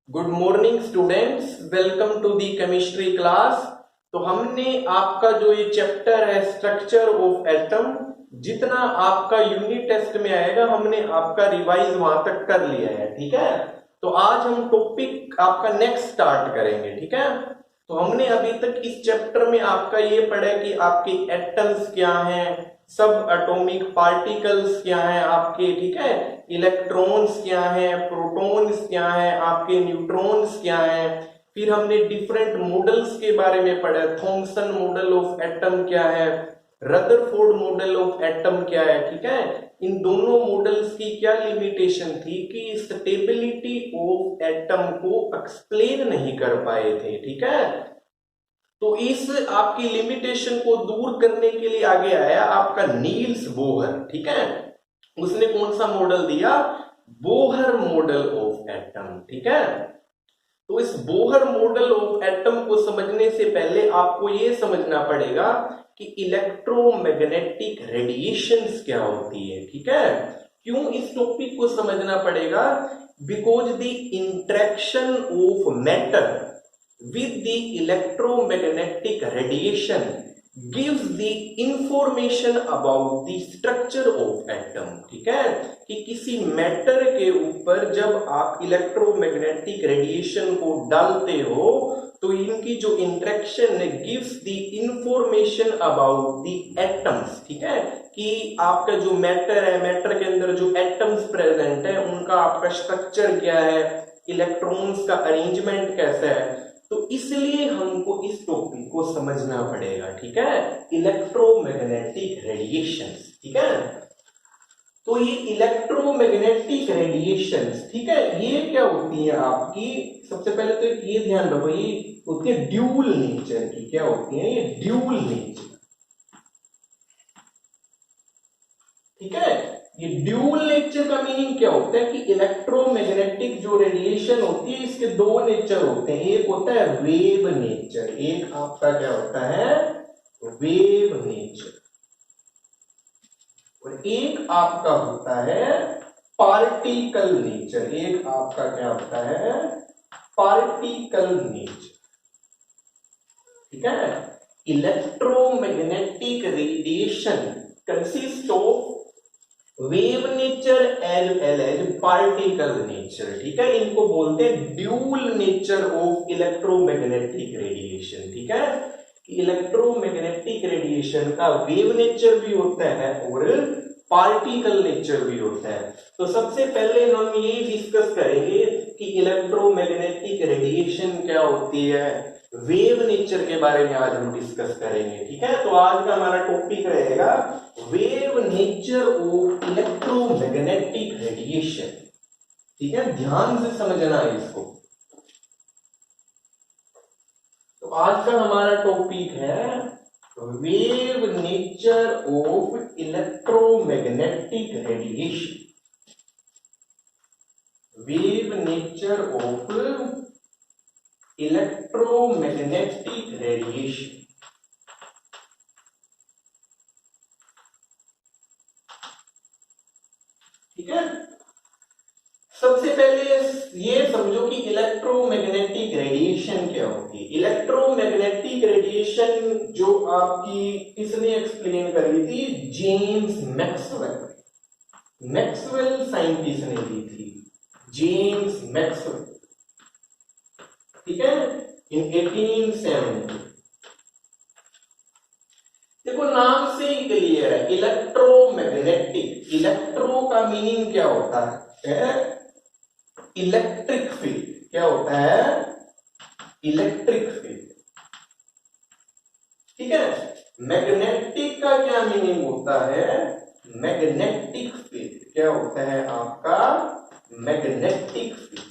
Good morning students, welcome to the chemistry class. तो हमने आपका जो ये चैप्टर है स्ट्रक्चर ऑफ एटम, जितना आपका यूनिट टेस्ट में आएगा हमने आपका रिवाइज वहां तक कर लिया है। ठीक है, तो आज हम टॉपिक आपका नेक्स्ट स्टार्ट करेंगे। ठीक है, तो हमने अभी तक इस चैप्टर में आपका ये पढ़ा कि आपके एटम्स क्या हैं, सब एटॉमिक पार्टिकल्स क्या हैं आपके, ठीक है, इलेक्ट्रॉन्स क्या हैं, प्रोटॉन्स क्या हैं आपके, न्यूट्रॉन्स क्या हैं। फिर हमने डिफरेंट मॉडल्स के बारे में पढ़ा, थॉमसन मॉडल ऑफ एटम क्या है, रदरफोर्ड मॉडल ऑफ एटम क्या है। ठीक है, इन दोनों मॉडल्स की क्या लिमिटेशन थी कि स्टेबिलिटी ऑफ एटम को एक्सप्लेन नहीं कर पाए थे। ठीक है, तो इस आपकी लिमिटेशन को दूर करने के लिए आगे आया आपका नील्स बोहर। ठीक है, उसने कौन सा मॉडल दिया, बोहर मॉडल ऑफ एटम। ठीक है, तो इस बोहर मॉडल ऑफ एटम को समझने से पहले आपको यह समझना पड़ेगा कि इलेक्ट्रोमैग्नेटिक रेडिएशंस क्या होती है। ठीक है, क्यों इस टॉपिक को समझना पड़ेगा, because the interaction of matter with the electromagnetic radiation gives the information about the structure of atom। ठीक है, कि किसी मैटर के ऊपर जब आप इलेक्ट्रोमैग्नेटिक रेडिएशन को डालते हो तो इनकी जो interaction gives the information about the atoms. ठीक है, कि आपका जो मैटर है, मैटर के अंदर जो एटम्स प्रेजेंट है उनका आपका स्ट्रक्चर क्या है, इलेक्ट्रॉन्स का अरेंजमेंट कैसा है। तो इसलिए हमको इस टॉपिक को समझना पड़ेगा। ठीक है, इलेक्ट्रोमैग्नेटिक रेडिएशंस। ठीक है, तो ये इलेक्ट्रोमैग्नेटिक रेडिएशंस, ठीक है, ये क्या होती है आपकी, सबसे पहले तो ये ध्यान रखो, ये होती है ड्यूल नेचर की। क्या होती है ये, ड्यूल नेचर। ठीक है, ये ड्यूल नेचर का मीनिंग क्या होता है कि इलेक्ट्रोमैग्नेटिक जो रेडिएशन होती है इसके दो नेचर होते हैं, एक होता है वेव नेचर, एक आपका क्या होता है वेव नेचर, और एक आपका होता है पार्टिकल नेचर, एक आपका क्या होता है पार्टिकल नेचर। ठीक है, electromagnetic radiation consist of wave nature as well as particle nature. ठीक है, इनको बोलते हैं dual nature of electromagnetic radiation. ठीक है, इलेक्ट्रोमैग्नेटिक रेडिएशन का वेव नेचर भी होता है और पार्टिकल नेचर भी होता है। तो सबसे पहले हम ये डिस्कस करेंगे कि इलेक्ट्रोमैग्नेटिक रेडिएशन क्या होती है, वेव नेचर के बारे में आज हम डिस्कस करेंगे। ठीक है, तो आज का हमारा टॉपिक रहेगा wave nature of electromagnetic radiation. ठीक है, ध्यान से समझना है इसको। तो आज का हमारा टॉपिक है wave nature of electromagnetic radiation, wave nature of electromagnetic radiation. ठीक है, सबसे पहले ये समझो कि इलेक्ट्रोमैग्नेटिक रेडिएशन क्या होती है। इलेक्ट्रोमैग्नेटिक रेडिएशन जो आपकी किसने एक्सप्लेन करी थी, जेम्स मैक्सवेल। मैक्सवेल साइंटिस्ट ने दी थी, जेम्स मैक्सवेल। ठीक है, इन 1870। देखो नाम से ही क्लियर है, इलेक्ट्रोमैग्नेटिक, इलेक्ट्रो का मीनिंग क्या होता है, इलेक्ट्रिक फील्ड। क्या होता है, इलेक्ट्रिक फील्ड। ठीक है, मैग्नेटिक का क्या मीनिंग होता है, मैग्नेटिक फील्ड। क्या होता है आपका मैग्नेटिक फील्ड।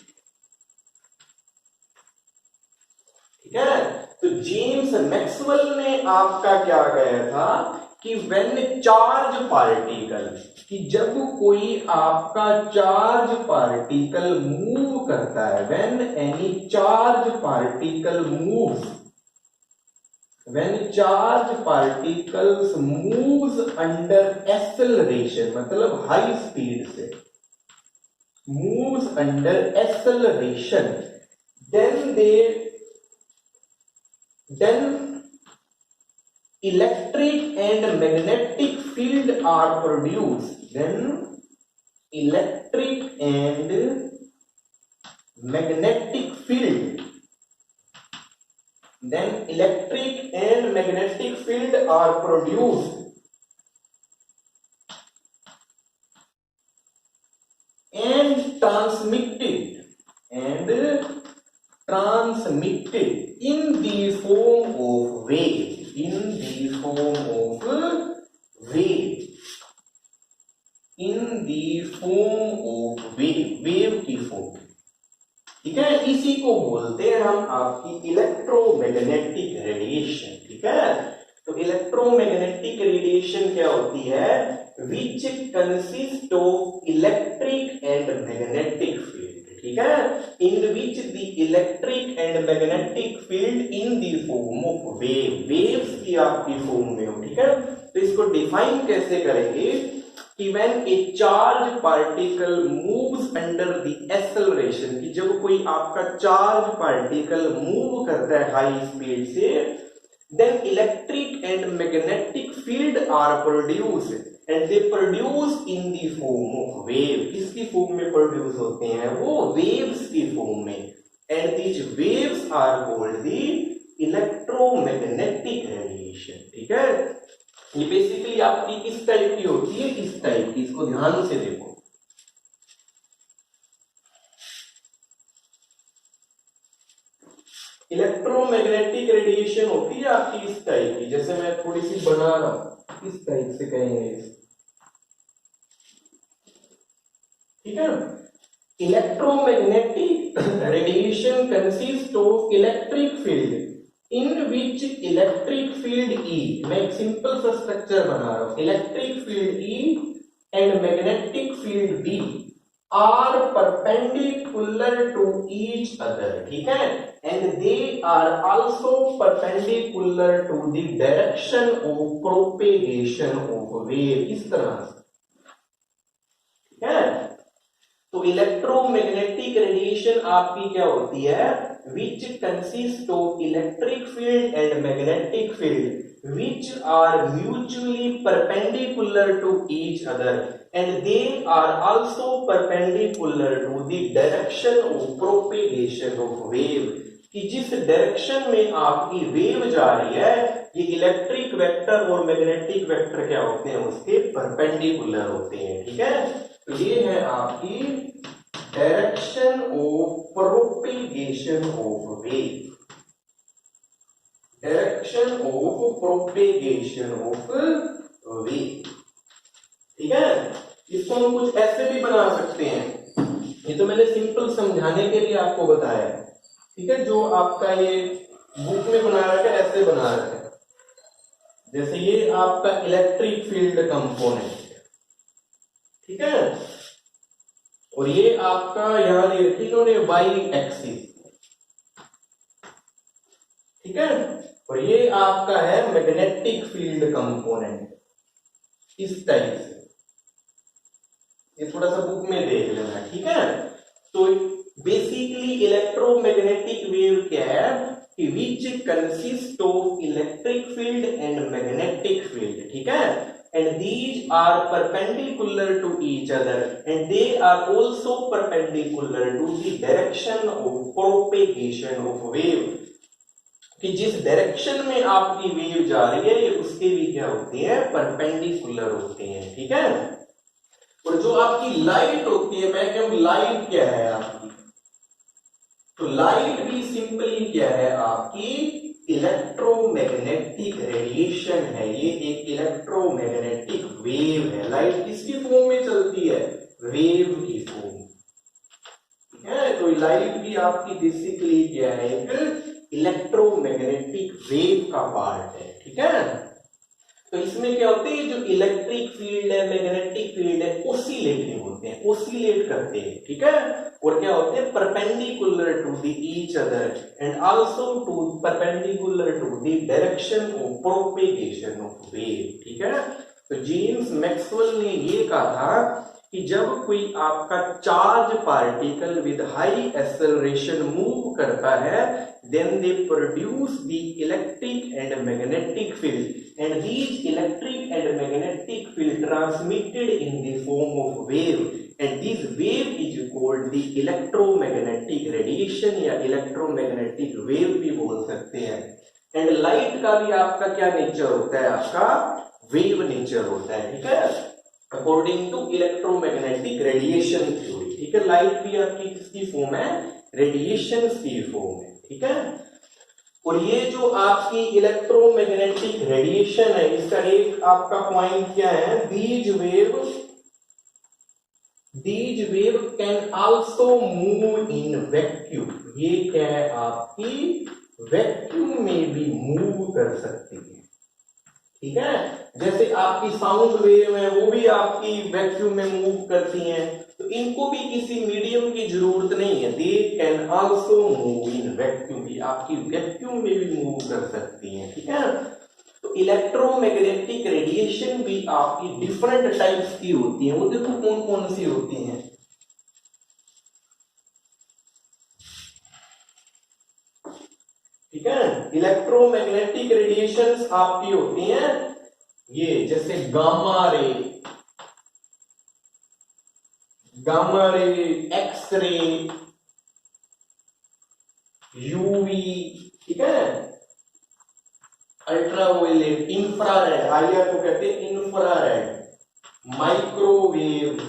ठीक है, तो जेम्स मैक्सवेल ने आपका क्या कहा था कि व्हेन चार्ज पार्टिकल, कि जब कोई आपका चार्ज पार्टिकल मूव करता है, when any charge particle moves, when charge particles moves under acceleration, मतलब हाई स्पीड से, moves under acceleration, then electric and magnetic field are produced. Then electric and magnetic field. Then electric and magnetic field are produced and transmitted in the form of wave. In the form of wave. In the form of wave. Wave की form. ठीक है, इसी को बोलते हैं हम आपकी electromagnetic radiation. ठीक है, तो इलेक्ट्रोमैग्नेटिक रेडिएशन क्या होती है? Which consist of electric and magnetic field. ठीक है, in which the electric and magnetic field in the form of wave, waves की आपकी फॉर्म में हो। ठीक है, तो इसको डिफाइन कैसे करेंगे कि when a charged particle moves under the acceleration, कि जब कोई आपका चार्ज पार्टिकल मूव करता है हाई स्पीड से, then electric and magnetic field are produced and they produce in the form of wave. किसकी फॉर्म में प्रोड्यूस होते हैं? वो वेव्स की फॉर्म में, and these waves are called the electromagnetic radiation. ठीक है, ये बेसिकली आपकी किस टाइप की होती है? इस टाइप की। इसको ध्यान से देखो। इलेक्ट्रोमैग्नेटिक रेडिएशन होती है आपकी इस टाइप की, जैसे मैं थोड़ी सी बना रहा हूं, इस टाइप से कहेंगे। ठीक है, electromagnetic radiation consist of electric field in which electric field E, मैं एक सिंपल सा स्ट्रक्चर बना रहा हूं, electric field E and magnetic field B are perpendicular to each other. ठीक है, and they are also perpendicular to the direction of propagation of wave. इस तरह से। ठीक है, तो इलेक्ट्रोमैग्नेटिक रेडिएशन आपकी क्या होती है? which consist of electric field and magnetic field which are mutually perpendicular to each other and they are also perpendicular to the direction of propagation of wave। कि जिस डायरेक्शन में आपकी वेव जा रही है, ये इलेक्ट्रिक वेक्टर और magnetic vector क्या होते हैं? उसके परपेंडिकुलर होते हैं। ठीक है, तो ये है आपकी direction of propagation of wave. Direction of propagation of wave. ठीक है, इसको हम कुछ ऐसे भी बना सकते हैं। ये तो मैंने सिंपल समझाने के लिए आपको बताया। ठीक है, जो आपका ये बुक में बना रखा है ऐसे बना रखा है, जैसे ये आपका इलेक्ट्रिक फील्ड कंपोनेंट है। ठीक है, और ये आपका यहां दे रखी इन्होंने वाई एक्सिस। ठीक है, और ये आपका है मैग्नेटिक फील्ड कंपोनेंट इस टाइप से। ये थोड़ा सा बुक में देख लेना। ठीक है, तो बेसिकली इलेक्ट्रोमैग्नेटिक वेव क्या है कि विच consist of electric field and magnetic field. ठीक है, and these are perpendicular to each other and they are also perpendicular to the direction of propagation of wave। कि जिस डायरेक्शन में आपकी वेव जा रही है, ये उसके भी क्या होती है? परपेंडिकुलर होते हैं। ठीक है, और जो आपकी लाइट होती है, मैं कहूं लाइट क्या है आपकी? तो लाइट भी सिंपली क्या है आपकी? इलेक्ट्रोमैग्नेटिक रेडिएशन है। ये एक इलेक्ट्रोमैग्नेटिक वेव है। लाइट किसकी फॉर्म में चलती है? वेव की फॉर्म। ठीक है, तो लाइट भी आपकी बेसिकली क्या है? एक इलेक्ट्रोमैग्नेटिक वेव का पार्ट है। ठीक है, तो इसमें क्या होते हैं? जो इलेक्ट्रिक फील्ड है, मैग्नेटिक फील्ड है, ओसिलेटिंग होते हैं, ओसिलेट करते हैं। ठीक है, और क्या होते हैं? Perpendicular to the each other and also to perpendicular to the direction of propagation of wave. ठीक है, तो जेम्स मैक्सवेल ने ये कहा था कि जब कोई आपका charge particle with high acceleration move करता है, then they produce the electric and magnetic field, and these electric and magnetic field transmitted in the form of wave, and this wave is called the electromagnetic radiation या electromagnetic wave भी बोल सकते हैं। And light का भी आपका क्या nature होता है, आपका वेव नेचर होता है, ठीक है, according to electromagnetic radiation theory, ठीक है। लाइट भी आपकी किसकी फॉर्म है, रेडिएशन की फॉर्म है, ठीक है। और ये जो आपकी इलेक्ट्रोमैग्नेटिक रेडिएशन है, इसका एक आपका पॉइंट क्या है, these wave can also move in vacuum. ये क्या है, आपकी वैक्यूम में भी मूव कर सकती है, ठीक है। जैसे आपकी साउंड वेव है, वो भी आपकी वैक्यूम में मूव करती हैं, तो इनको भी किसी मीडियम की जरूरत नहीं है, they can also move in vacuum, भी आपकी वैक्यूम में भी मूव कर सकती हैं, ठीक है। तो इलेक्ट्रोमैग्नेटिक रेडिएशन भी आपकी डिफरेंट टाइप्स की होती है, वो देखो कौन कौन सी होती हैं। ठीक है, इलेक्ट्रोमैग्नेटिक रेडिएशंस आपकी होती हैं ये, जैसे गामा रे, एक्सरे, यूवी, ठीक है, अल्ट्रावायलेट, इंफ्रारेड, आईआर को कहते हैं इंफ्रारेड, माइक्रोवेव,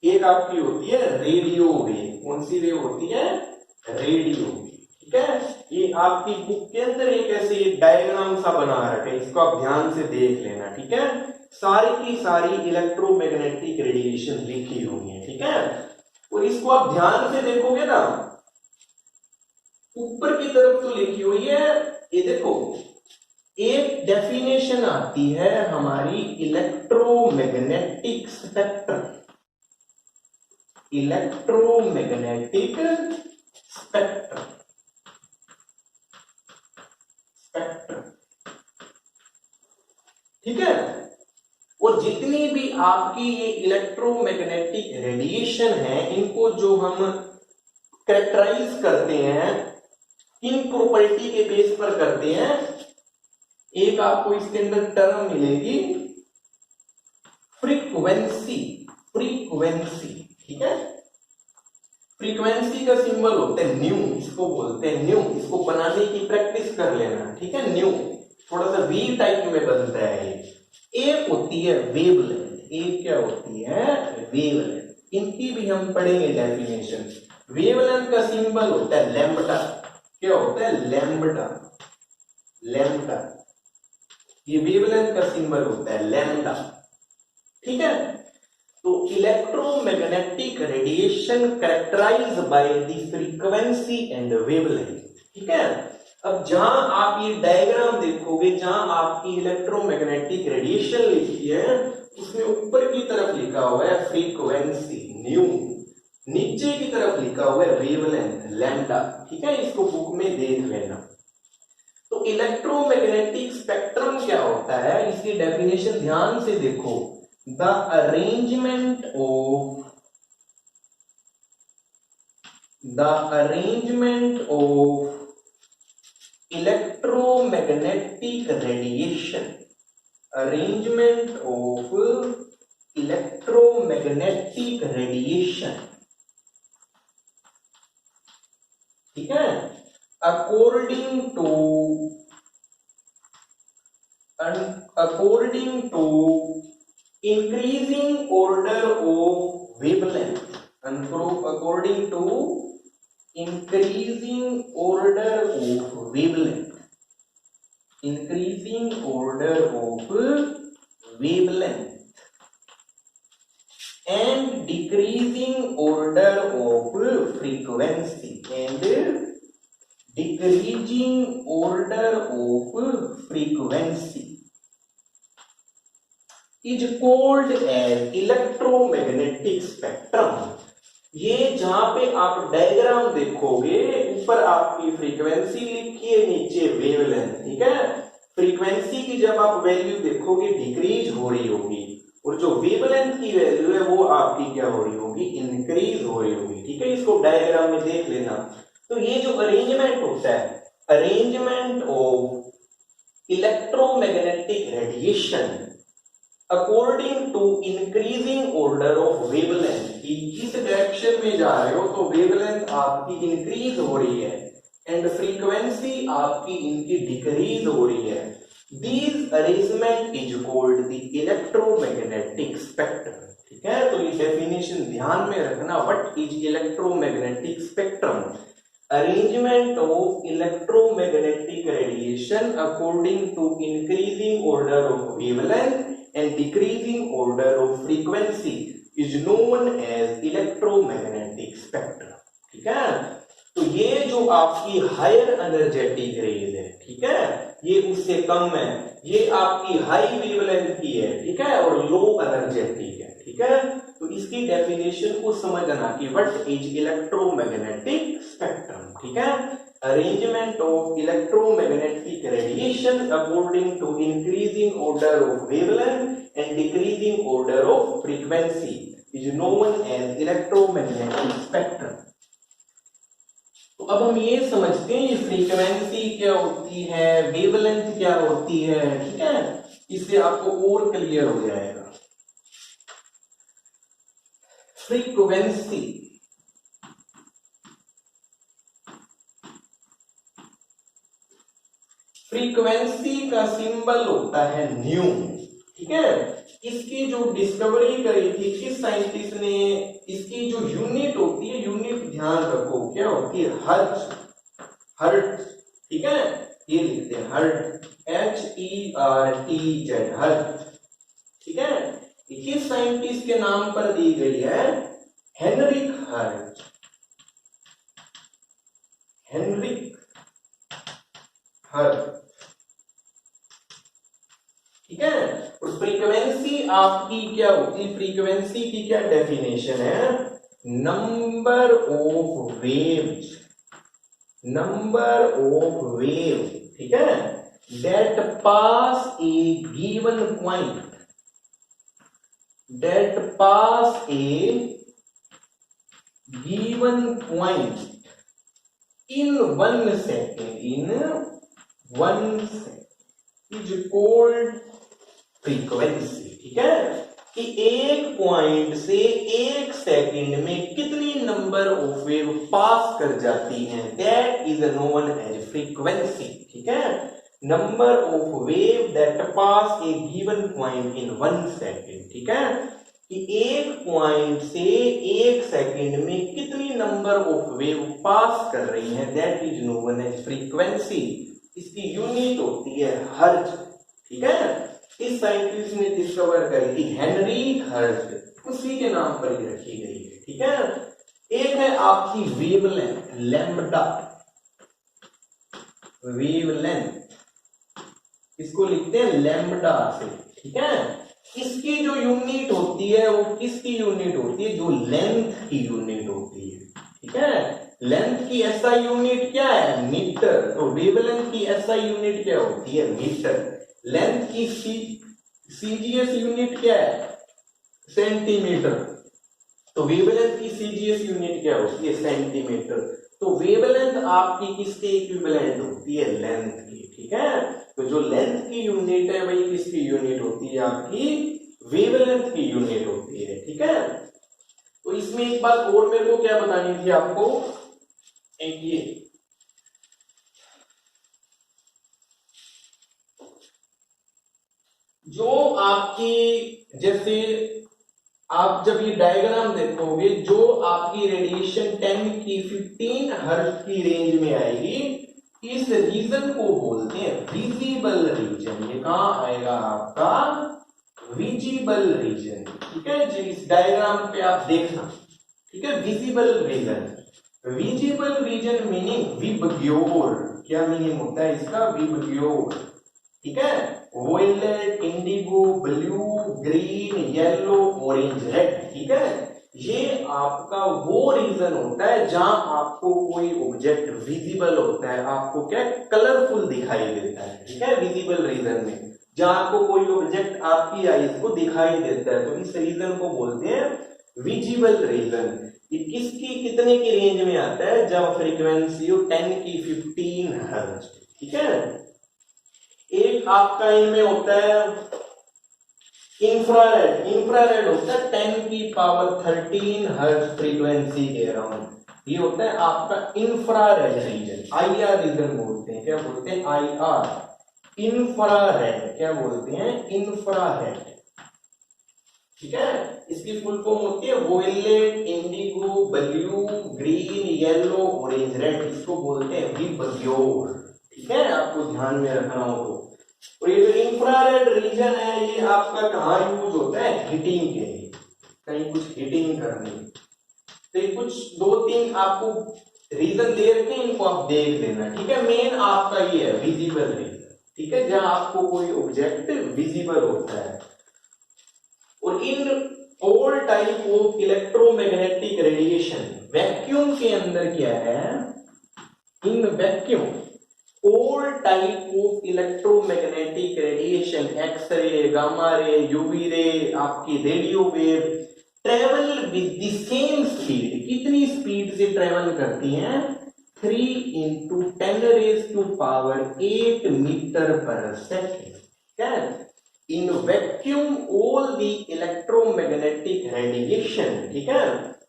एक आपकी होती है रेडियो वेव। कौन सी वेव होती है, रेडियो, ठीक है। ये आपकी बुक के अंदर एक ऐसे डायग्राम सा बना रखा है, इसको आप ध्यान से देख लेना, ठीक है। सारी की सारी इलेक्ट्रोमैग्नेटिक रेडिएशन लिखी हुई है, ठीक है। और इसको आप ध्यान से देखोगे ना, ऊपर की तरफ तो लिखी हुई है, ये देखो एक डेफिनेशन आती है हमारी इलेक्ट्रोमैग्नेटिक स्पेक्ट्रम, इलेक्ट्रोमैग्नेटिक स्पेक्ट्रम, ठीक है। और जितनी भी आपकी ये इलेक्ट्रोमैग्नेटिक रेडिएशन है, इनको जो हम कैरेक्टराइज करते हैं, किन प्रॉपर्टी के बेस पर करते हैं, एक आपको इसके अंदर टर्म मिलेगी फ्रीक्वेंसी, ठीक है। फ्रीक्वेंसी का सिंबल होता है न्यू, इसको बोलते हैं न्यू, इसको बनाने की प्रैक्टिस कर लेना, ठीक है। न्यू थोड़ा सा वी टाइप में बनता है ये। एक होती है वेवलेंथ, एक क्या होती है, वेवलेंथ, इनकी भी हम पढ़ेंगे डेफिनेशन। वेवलेंथ का सिंबल होता है लैम्ब्डा, क्या होता है, लैम्ब्डा, ये वेवलेंथ का सिंबल होता है लैम्ब्डा, ठीक है। तो electromagnetic radiation characterise by the frequency and wavelength, ठीक है। अब जहां आप ये डायग्राम देखोगे, जहां आपकी इलेक्ट्रोमैग्नेटिक रेडिएशन लिखी है, उसमें ऊपर की तरफ लिखा हुआ है फ्रीक्वेंसी न्यू, नीचे की तरफ लिखा हुआ है वेवलेंथ लैम्ब्डा, ठीक है। इसको बुक में देख लेना। तो इलेक्ट्रोमैग्नेटिक स्पेक्ट्रम क्या होता है, इसकी डेफिनेशन ध्यान से देखो, the arrangement of electromagnetic radiation, arrangement of electromagnetic radiation, ठीक है, according to increasing order of wavelength, according to increasing order of wavelength, increasing order of wavelength and decreasing order of frequency, and decreasing order of frequency is called as electromagnetic spectrum। ये जहां पे आप diagram देखोगे, ऊपर आपकी frequency लिखी है, नीचे वेवलेंथ, ठीक है। फ्रीक्वेंसी की जब आप वैल्यू देखोगे डिक्रीज हो रही होगी, और जो वेवलेंथ की वैल्यू है वो आपकी क्या हो रही होगी, इंक्रीज हो रही होगी। ठीक है, इसको डायग्राम में देख लेना। तो ये जो अरेंजमेंट होता है, arrangement of electromagnetic radiation according to increasing order of wavelength, कि जिस डायरेक्शन में जा रहे हो तो वेवलेंथ आपकी इंक्रीज हो रही है एंड फ्रीक्वेंसी आपकी इनकी डिक्रीज हो रही है। This arrangement is called the electromagnetic spectrum. ठीक है, तो ये डेफिनेशन ध्यान में रखना, what is electromagnetic spectrum, arrangement of electromagnetic radiation according to increasing order of wavelength and decreasing order of frequency is known as electromagnetic spectrum। ठीक है, तो ये जो आपकी हायर एनर्जेटिक रेज है, ठीक है, ये उससे कम है, ये आपकी हाई वेवलेंथ की है, ठीक है, और लो एनर्जेटिक है। ठीक है, तो इसकी डेफिनेशन को समझना कि व्हाट इज इलेक्ट्रोमैग्नेटिक स्पेक्ट्रम। ठीक है, arrangement of electromagnetic radiation according to increasing order of wavelength and decreasing order of frequency is known as electromagnetic spectrum. तो अब हम ये समझते हैं ये फ्रीक्वेंसी क्या होती है, वेवलेंथ क्या होती है। ठीक है, इससे आपको और क्लियर हो जाएगा। फ्रीक्वेंसी, फ्रीक्वेंसी का सिंबल होता है न्यू। ठीक है, इसकी जो डिस्कवरी करी थी किस साइंटिस्ट ने, इसकी जो यूनिट होती है, यूनिट ध्यान रखो क्या होती है, हर्ट्ज। हर्ट्ज, ठीक है, ये लिखते हैं हर्ट्ज, HERTZ, हर्ट्ज। ठीक है, किस साइंटिस्ट के नाम पर दी गई है, हेनरिक हर्ट्ज। Heinrich hertz. ठीक है, और फ्रीक्वेंसी आपकी क्या होती है, फ्रीक्वेंसी की क्या डेफिनेशन है, number of waves, number of wave, ठीक है, that pass A given point, that pass a given point in 1 second, in 1 second is called frequency। ठीक है, कि एक पॉइंट से एक सेकंड में कितनी नंबर ऑफ वेव पास कर जाती हैं, that is known as frequency। ठीक है, number of wave that pass A given point in 1 second. ठीक है, कि एक पॉइंट से एक सेकेंड में कितनी नंबर ऑफ वेव पास कर रही हैं, that is known as frequency. इसकी यूनिट होती है हर्ट्ज। ठीक है, इस साइंटिस्ट ने डिस्कवर करी थी हेनरी हर्ट्ज, उसी के नाम पर ही रखी गई है। ठीक है, एक है आपकी वेवलेंथ, लैम्ब्डा, वेवलेंथ, इसको लिखते हैं लैम्ब्डा से। ठीक है, इसकी जो यूनिट होती है वो किसकी यूनिट होती है, जो लेंथ की यूनिट होती है। ठीक है, लेंथ की एसआई यूनिट क्या है, मीटर, तो वेवलेंथ की एसआई यूनिट क्या होती है, मीटर। लेंथ की सीजीएस यूनिट क्या है, सेंटीमीटर, तो वेवलेंथ की सीजीएस यूनिट क्या होती है, सेंटीमीटर। तो वेवलेंथ आपकी किसके इक्विवेलेंट होती है, लेंथ की। ठीक है, तो जो लेंथ की यूनिट है वही किसकी यूनिट होती है, आपकी वेवलेंथ की यूनिट होती है। ठीक है, तो इसमें एक बात और मेरे को क्या बतानी थी आपको, एक ये जो आपकी, जैसे आप जब ये डायग्राम देखोगे, जो आपकी रेडिएशन 10 की 15 हर्ट्ज की रेंज में आएगी, इस रीजन को बोलते हैं विजिबल रीजन। ये कहां आएगा आपका, विजिबल रीजन। ठीक है जी, इस डायग्राम पे आप देखना। ठीक है, visible region, visible region meaning VIBGYOR. क्या मीनिंग होता है इसका, विबग्योर। ठीक है, violet, indigo, blue, green, yellow, orange, red. ठीक है, ये आपका वो रीजन होता है जहां आपको कोई ऑब्जेक्ट विजिबल होता है, आपको क्या कलरफुल दिखाई देता है। ठीक है, विजिबल रीजन में जहां आपको कोई ऑब्जेक्ट आपकी आईज को दिखाई देता है, तो इस रीजन को बोलते हैं विजिबल रीजन। ये किसकी कितने की रेंज में आता है, जब फ्रीक्वेंसी हो 10 की 15 हर्ट्ज, ठीक है। एक आपका इनमें होता है इंफ्रारेड, इंफ्रारेड होता है 10 की पावर 13 हर्ट्ज फ्रीक्वेंसी के अराउंड, ये होता है आपका इंफ्रारेड रीजन, आईआर रीजन बोलते हैं। क्या बोलते हैं, आईआर, इंफ्रारेड, क्या बोलते हैं, इंफ्रारेड, ठीक है। इसकी फुल फॉर्म होती है violet, indigo, blue, green, yellow, orange, red, इसको बोलते हैं विबग्योर, ठीक है, आपको ध्यान में रखना हो तो। और ये जो इंफ्रारेड रीजन है ये आपका कहाँ यूज होता है, हीटिंग के लिए, कहीं कुछ हीटिंग करनी, तो ये कुछ 2-3 आपको रीजन दे रखे हैं, इनको आप देख लेना, ठीक है। मेन आपका ये है विजिबल रीजन, ठीक है, जहां आपको कोई ऑब्जेक्ट विजिबल होता है। और in all type of electromagnetic radiation, vacuum के अंदर क्या है, in vacuum all type of electromagnetic radiation, X ray, gamma ray, UV ray, आपकी radio wave travel with the same speed, कितनी स्पीड से ट्रेवल करती हैं, 3 × 10⁻⁸ मीटर पर सेकेंड, क्या। In vacuum, all the electromagnetic radiation, ठीक है,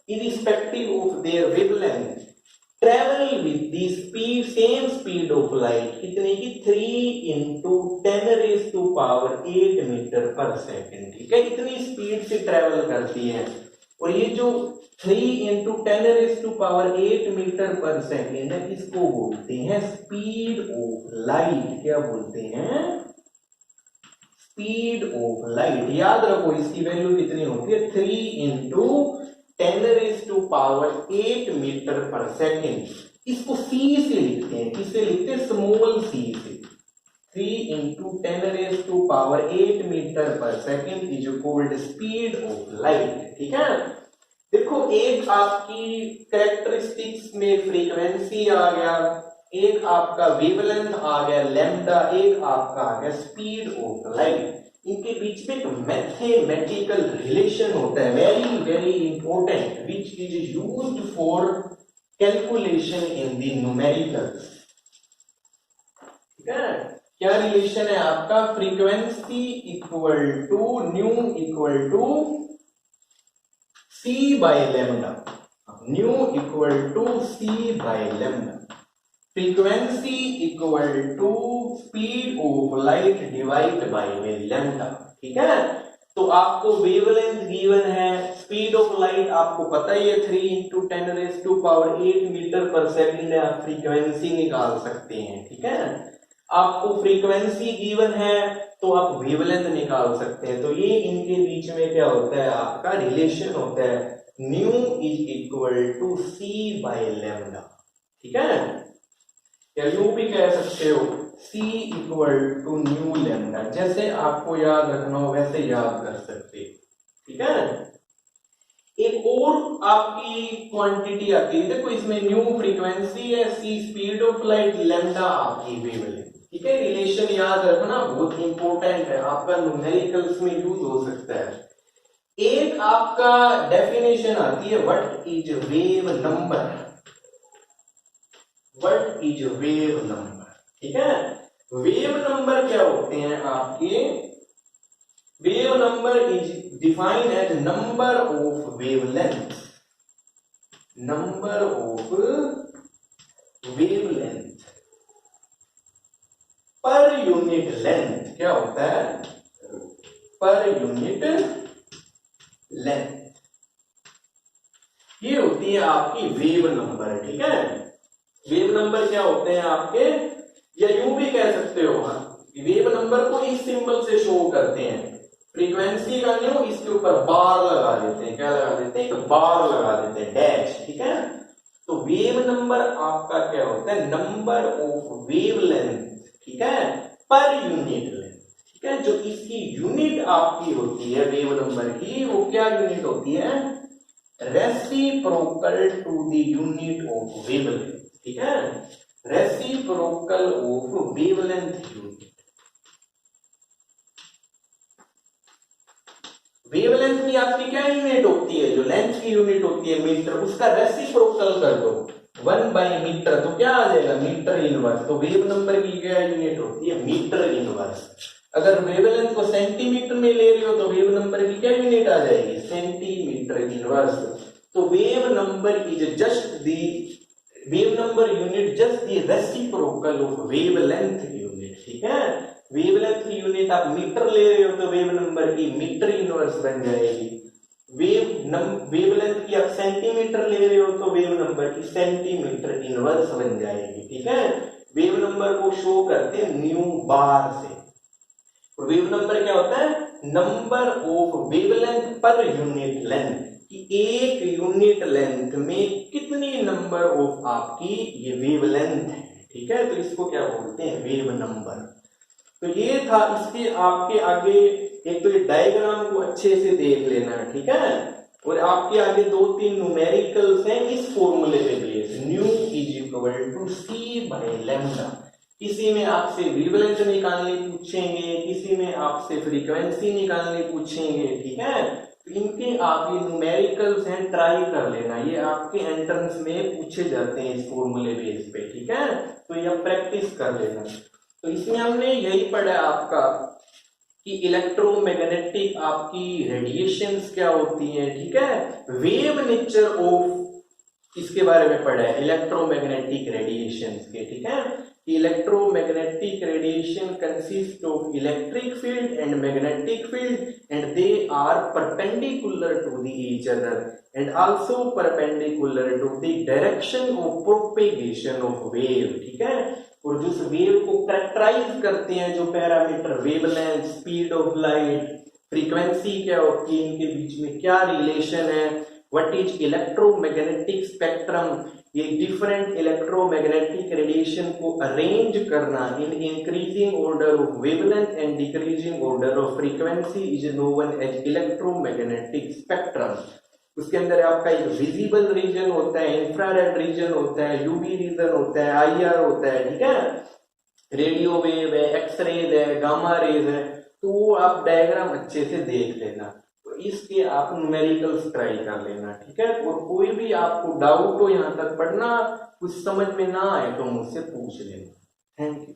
irrespective of their wavelength, travel with the speed, same speed of light, कितने की, 3 × 10⁸ मीटर पर सेकेंड, ठीक है, इतनी स्पीड से ट्रेवल करती है। और ये जो 3 × 10⁸ मीटर पर सेकेंड है, इसको बोलते हैं स्पीड ऑफ लाइट, क्या बोलते हैं, स्पीड ऑफ लाइट। याद रखो इसकी वैल्यू कितनी होती है, 3 × 10⁸ मीटर पर सेकेंड। इसको सी से लिखते हैं, किससे लिखते हैं, स्मॉल सी से। 3 × 10⁸ मीटर पर second is called speed of light, ठीक है। देखो एक आपकी कैरेक्टरिस्टिक्स में फ्रीक्वेंसी आ गया, एक आपका वेवलेंथ आ गया लैम्डा, एक आपका आ गया स्पीड ऑफ लाइट। इनके बीच में एक मैथमेटिकल रिलेशन होता है, very very important, which is used for calculation in the numericals, ठीक है। क्या रिलेशन है आपका, frequency equal to nu equal to c by lambda, nu equal to c by lambda, frequency equal to speed of light divide by lambda, ठीक है। तो आपको wavelength given है, स्पीड ऑफ लाइट आपको पता ही है 3 × 10⁸ मीटर पर सेकेंड है, आप फ्रीक्वेंसी निकाल सकते हैं, ठीक है। आपको फ्रीक्वेंसी गिवन है तो आप वेवलेंथ निकाल सकते हैं। तो ये इनके बीच में क्या होता है, आपका रिलेशन होता है, nu is equal to c by lambda, ठीक है। या यूं भी कह सकते हो C equal to nu lambda, जैसे आपको याद रखना हो वैसे याद कर सकते, ठीक है। एक और आपकी क्वांटिटी आती है, देखो इसमें न्यू फ्रीक्वेंसी है, C speed of light, lambda आपकी वेवलेंथ, ठीक है। रिलेशन याद रखना बहुत इंपॉर्टेंट है, आपका न्यूमेरिकल्स में यूज हो सकता है। एक आपका डेफिनेशन आती है, what is wave number, what is wave number, ठीक है। वेव नंबर क्या होते हैं आपके, wave number is defined as number of wavelength, per of length पर यूनिट लेंथ, क्या होता है, पर यूनिट लेंथ, ये होती है आपकी वेव नंबर, ठीक है। वेव नंबर क्या होते हैं आपके, या यूं भी कह सकते हो, वेव नंबर को इस सिंबल से शो करते हैं, फ्रीक्वेंसी का न्यू, इसके ऊपर बार लगा देते हैं, क्या लगा देते हैं, एक बार लगा देते हैं, डैश, ठीक है। तो वेव नंबर आपका क्या होता है, नंबर ऑफ वेवलेंथ, ठीक है, पर यूनिट लेंथ, ठीक है। जो इसकी यूनिट आपकी होती है वेव नंबर की, वो क्या यूनिट होती है, reciprocal to the unit of wavelength, ठीक है, reciprocal of wavelength unit, wavelength की आपकी क्या यूनिट होती है, जो लेंथ की यूनिट होती है मीटर, उसका रेसिप्रोकल कर दो 1/मीटर, तो क्या आ जाएगा मीटर इनवर्स। तो वेव नंबर की क्या यूनिट होती है, मीटर इनवर्स। अगर वेवलेंथ को सेंटीमीटर में ले रहे हो तो वेव नंबर की क्या यूनिट आ जाएगी, सेंटीमीटर इनवर्स। तो wave number is just the wave number unit just the reciprocal of wavelength unit, ठीक है। वेवलेंथ की यूनिट आप मीटर ले रहे हो तो वेव नंबर की मीटर इनवर्स बन जाएगी। वेवलेंथ की आप सेंटीमीटर ले रहे हो तो वेव नंबर की सेंटीमीटर इनवर्स बन जाएगी, ठीक है। वेव नंबर को शो करते हैं न्यू बार से। वेव नंबर क्या होता है, नंबर ऑफ वेवलेंथ पर यूनिट लेंथ, कि एक यूनिट लेंथ में कितनी नंबर ऑफ आपकी ये वेवलेंथ है, ठीक है। तो इसको क्या बोलते हैं, वेव नंबर। तो ये था, इसके आपके आगे एक तो ये डायग्राम को अच्छे से देख लेना, ठीक है। और आपके आगे 2-3 न्यूमेरिकल्स हैं इस फॉर्मूले पे base, nu is equal to c by lambda. किसी में आपसे वेवलेंथ निकालनी पूछेंगे, किसी में आपसे फ्रीक्वेंसी निकालनी पूछेंगे, ठीक है। तो इनके आप ये न्यूमेरिकल्स हैं, ट्राई कर लेना, ये आपके एंट्रेंस में पूछे जाते हैं इस फॉर्मूले बेस पे, ठीक है। तो ये प्रैक्टिस कर लेना। तो इसमें हमने यही पढ़ा आपका कि इलेक्ट्रोमैग्नेटिक आपकी रेडिएशंस क्या होती हैं, ठीक है। वेव नेचर ऑफ इसके बारे में पढ़ा है, इलेक्ट्रोमैग्नेटिक रेडिएशंस के, ठीक है। Electromagnetic radiation consist of electric field and magnetic field and they are perpendicular to the each other and also perpendicular to the direction of propagation of wave, ठीक है। और जिस वेव को कैरेक्टराइज करते हैं जो parameter, wavelength, speed of light, frequency क्या होती है, इनके बीच में क्या रिलेशन है, व्हाट इज इलेक्ट्रोमैग्नेटिक स्पेक्ट्रम, ये डिफरेंट इलेक्ट्रोमैग्नेटिक रेडिएशन को अरेंज करना in increasing order of wavelength and decreasing order of frequency is known as electromagnetic spectrum. उसके अंदर आपका एक विजिबल रीजन होता है, इंफ्रारेड रीजन होता है, यूवी रीजन होता है, आईआर होता है, ठीक है। रेडियो वेव है, एक्सरेज है, गामा रेज है। तो आप डायग्राम अच्छे से देख लेना, तो इसके आप न्यूमेरिकल्स ट्राई कर लेना, ठीक है। और कोई भी आपको डाउट हो यहाँ तक पढ़ना, कुछ समझ में ना आए तो मुझसे पूछ लेना। Thank you.